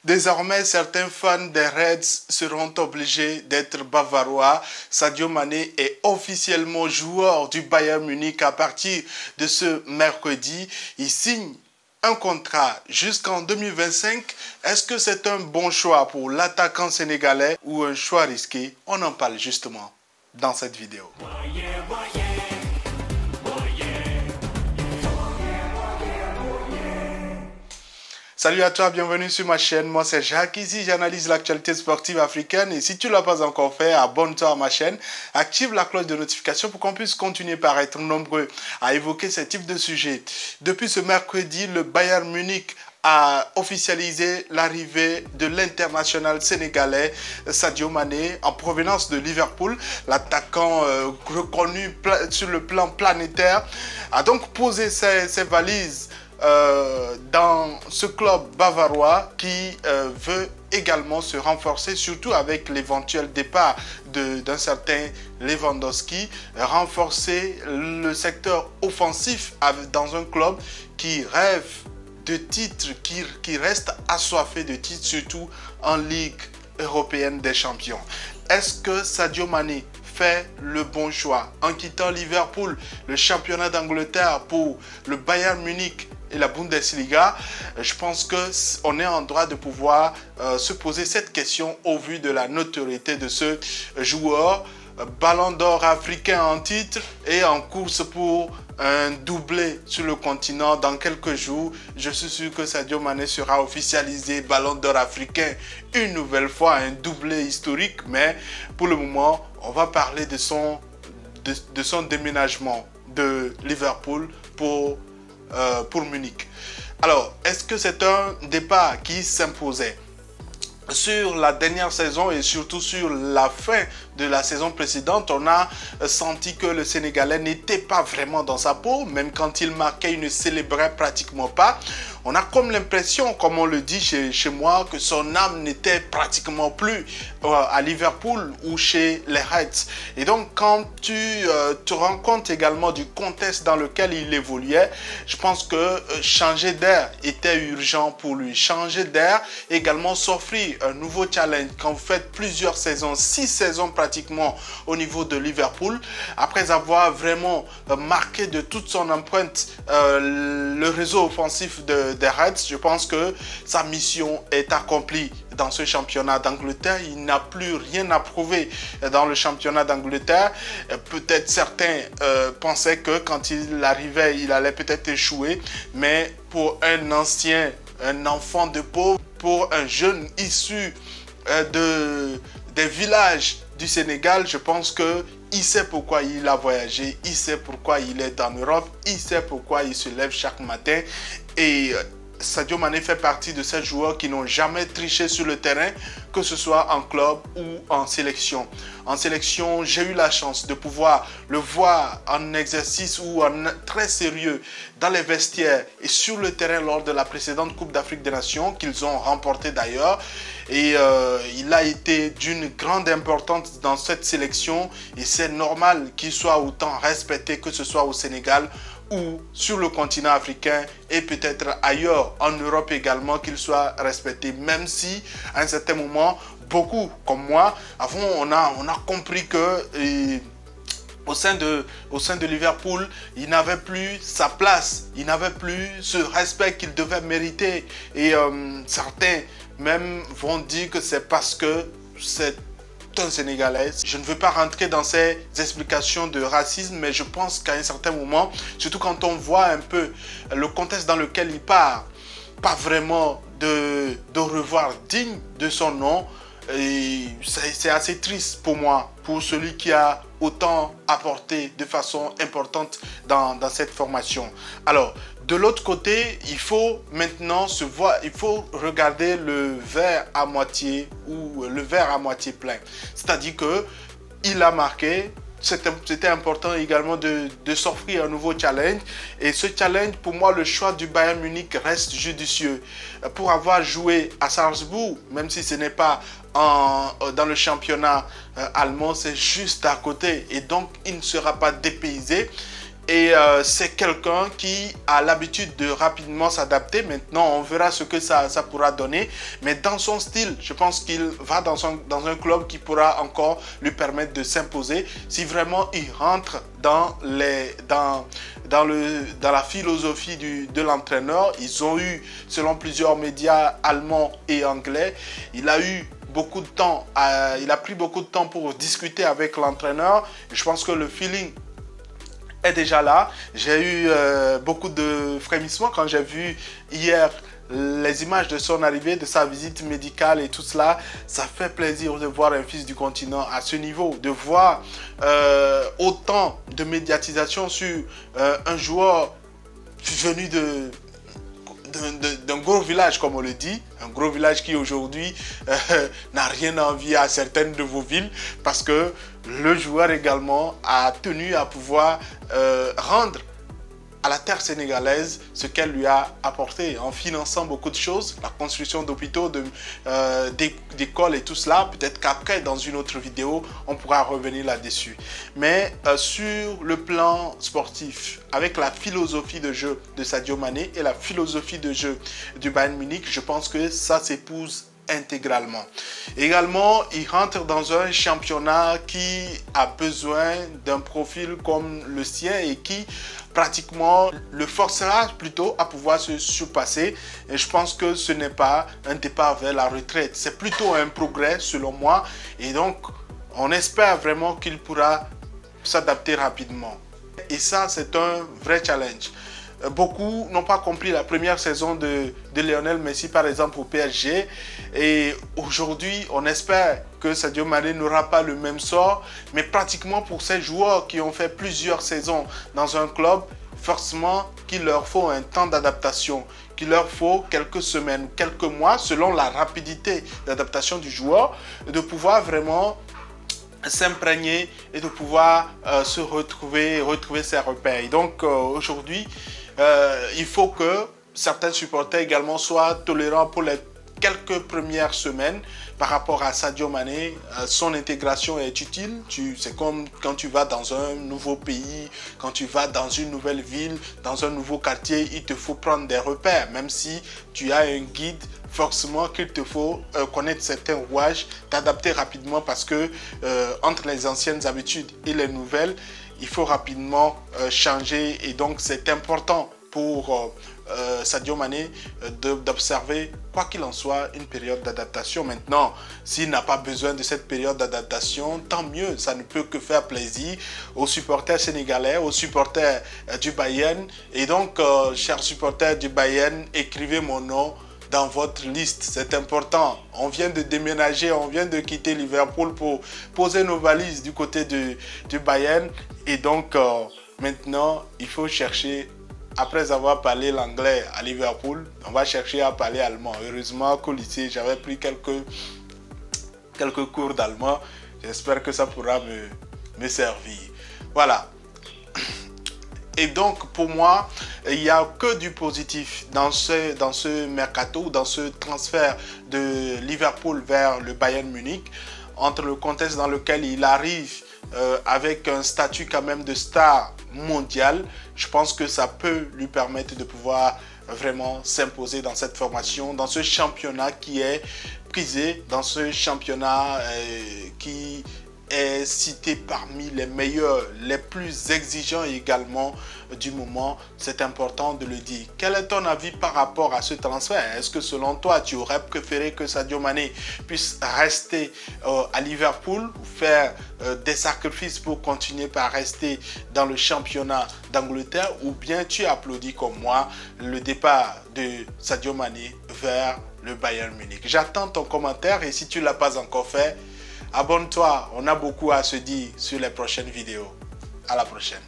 Désormais, certains fans des Reds seront obligés d'être bavarois. Sadio Mané est officiellement joueur du Bayern Munich à partir de ce mercredi. Il signe un contrat jusqu'en 2025. Est-ce que c'est un bon choix pour l'attaquant sénégalais ou un choix risqué? On en parle justement dans cette vidéo. Salut à toi, bienvenue sur ma chaîne. Moi c'est Jacques, ici j'analyse l'actualité sportive africaine et si tu ne l'as pas encore fait, abonne-toi à ma chaîne, active la cloche de notification pour qu'on puisse continuer par être nombreux à évoquer ce type de sujet. Depuis ce mercredi, le Bayern Munich a officialisé l'arrivée de l'international sénégalais Sadio Mané en provenance de Liverpool. L'attaquant reconnu sur le plan planétaire a donc posé ses valises dans ce club bavarois qui veut également se renforcer, surtout avec l'éventuel départ d'un certain Lewandowski, renforcer le secteur offensif dans un club qui rêve de titres, qui reste assoiffé de titres, surtout en Ligue européenne des champions. Est-ce que Sadio Mané fait le bon choix en quittant Liverpool, le championnat d'Angleterre, pour le Bayern Munich et la Bundesliga? Je pense qu'on est en droit de pouvoir se poser cette question au vu de la notoriété de ce joueur. Ballon d'or africain en titre et en course pour un doublé sur le continent dans quelques jours. Je suis sûr que Sadio Mané sera officialisé Ballon d'or africain une nouvelle fois, un doublé historique. Mais pour le moment, on va parler de son déménagement de Liverpool pour Munich. Alors, est-ce que c'est un départ qui s'imposait? Sur la dernière saison et surtout sur la fin de la saison précédente, on a senti que le Sénégalais n'était pas vraiment dans sa peau. Même quand il marquait, il ne célébrait pratiquement pas. On a comme l'impression, comme on le dit chez moi, que son âme n'était pratiquement plus à Liverpool ou chez les Reds. Et donc, quand tu te rends compte également du contexte dans lequel il évoluait, je pense que changer d'air était urgent pour lui. Changer d'air, également s'offrir un nouveau challenge. Quand vous faites plusieurs saisons, 6 saisons pratiquement au niveau de Liverpool, après avoir vraiment marqué de toute son empreinte le réseau offensif des Reds, je pense que sa mission est accomplie dans ce championnat d'Angleterre. Il n'a plus rien à prouver dans le championnat d'Angleterre. Peut-être certains pensaient que quand il arrivait, il allait peut-être échouer, mais pour un ancien, un enfant de pauvre, pour un jeune issu des villages du Sénégal, je pense que il sait pourquoi il a voyagé, il sait pourquoi il est en Europe, il sait pourquoi il se lève chaque matin. Et Sadio Mané fait partie de ces joueurs qui n'ont jamais triché sur le terrain, que ce soit en club ou en sélection. En sélection, j'ai eu la chance de pouvoir le voir en exercice ou en très sérieux dans les vestiaires et sur le terrain lors de la précédente Coupe d'Afrique des Nations qu'ils ont remporté d'ailleurs. Et il a été d'une grande importance dans cette sélection et c'est normal qu'il soit autant respecté, que ce soit au Sénégal ou sur le continent africain et peut-être ailleurs en Europe également, qu'il soit respecté, même si à un certain moment, beaucoup comme moi, avant on a compris que au sein de Liverpool, il n'avait plus sa place, il n'avait plus ce respect qu'il devait mériter. Et certains même vont dire que c'est parce que c'est un Sénégalais. Je ne veux pas rentrer dans ces explications de racisme, mais je pense qu'à un certain moment, surtout quand on voit un peu le contexte dans lequel il part, pas vraiment de revoir digne de son nom. Et c'est assez triste pour moi, pour celui qui a autant apporté de façon importante dans cette formation. Alors, de l'autre côté, il faut maintenant il faut regarder le verre à moitié ou le verre à moitié plein. C'est-à-dire que il a marqué. C'était important également de s'offrir un nouveau challenge. Et ce challenge, pour moi, le choix du Bayern Munich reste judicieux. Pour avoir joué à Salzbourg, même si ce n'est pas dans le championnat allemand, c'est juste à côté. Et donc, il ne sera pas dépaysé. Et c'est quelqu'un qui a l'habitude de rapidement s'adapter. Maintenant, on verra ce que ça pourra donner. Mais dans son style, je pense qu'il va dans un club qui pourra encore lui permettre de s'imposer. Si vraiment il rentre dans la philosophie de l'entraîneur. Ils ont eu, selon plusieurs médias allemands et anglais, il a eu beaucoup de temps, il a pris beaucoup de temps pour discuter avec l'entraîneur. Je pense que le feeling est déjà là. J'ai eu beaucoup de frémissements quand j'ai vu hier les images de son arrivée, de sa visite médicale et tout cela. Ça fait plaisir de voir un fils du continent à ce niveau, de voir autant de médiatisation sur un joueur venu d'un gros village, comme on le dit, un gros village qui aujourd'hui n'a rien à envier à certaines de vos villes, parce que le joueur également a tenu à pouvoir rendre à la terre sénégalaise ce qu'elle lui a apporté en finançant beaucoup de choses, la construction d'hôpitaux, d'écoles et tout cela. Peut-être qu'après, dans une autre vidéo, on pourra revenir là-dessus. Mais sur le plan sportif, avec la philosophie de jeu de Sadio Mané et la philosophie de jeu du Bayern Munich, je pense que ça s'épouse intégralement. Également, il rentre dans un championnat qui a besoin d'un profil comme le sien et qui pratiquement le forcera plutôt à pouvoir se surpasser. Et je pense que ce n'est pas un départ vers la retraite, c'est plutôt un progrès selon moi. Et donc, on espère vraiment qu'il pourra s'adapter rapidement. Et ça, c'est un vrai challenge. Beaucoup n'ont pas compris la première saison de Lionel Messi, par exemple, au PSG. Et aujourd'hui, on espère que Sadio Mané n'aura pas le même sort. Mais pratiquement pour ces joueurs qui ont fait plusieurs saisons dans un club, forcément qu'il leur faut un temps d'adaptation, qu'il leur faut quelques semaines, quelques mois, selon la rapidité d'adaptation du joueur, de pouvoir vraiment s'imprégner et de pouvoir se retrouver ses repères. Et donc aujourd'hui, il faut que certains supporters également soient tolérants pour les quelques premières semaines par rapport à Sadio Mané. Son intégration est utile. C'est comme quand tu vas dans un nouveau pays, quand tu vas dans une nouvelle ville, dans un nouveau quartier, il te faut prendre des repères. Même si tu as un guide, forcément qu'il te faut connaître certains rouages, t'adapter rapidement parce que entre les anciennes habitudes et les nouvelles, il faut rapidement changer. Et donc c'est important pour Sadio Mané d'observer, quoi qu'il en soit, une période d'adaptation. Maintenant, s'il n'a pas besoin de cette période d'adaptation, tant mieux. Ça ne peut que faire plaisir aux supporters sénégalais, aux supporters du Bayern. Et donc, chers supporters du Bayern, écrivez mon nom dans votre liste, c'est important. On vient de déménager, on vient de quitter Liverpool pour poser nos valises du côté du Bayern. Et donc, maintenant, il faut chercher. Après avoir parlé l'anglais à Liverpool, on va chercher à parler allemand. Heureusement qu'au lycée, j'avais pris quelques cours d'allemand. J'espère que ça pourra me servir. Voilà. Et donc, pour moi, il n'y a que du positif dans ce mercato, dans ce transfert de Liverpool vers le Bayern Munich, entre le contexte dans lequel il arrive avec un statut quand même de star mondial. Je pense que ça peut lui permettre de pouvoir vraiment s'imposer dans cette formation, dans ce championnat qui est prisé, dans ce championnat qui est cité parmi les meilleurs, les plus exigeants également du moment. C'est important de le dire. Quel est ton avis par rapport à ce transfert? Est-ce que selon toi, tu aurais préféré que Sadio Mané puisse rester à Liverpool ou faire des sacrifices pour continuer par rester dans le championnat d'Angleterre, ou bien tu applaudis comme moi le départ de Sadio Mané vers le Bayern Munich? J'attends ton commentaire et si tu ne l'as pas encore fait, abonne-toi, on a beaucoup à se dire sur les prochaines vidéos. À la prochaine.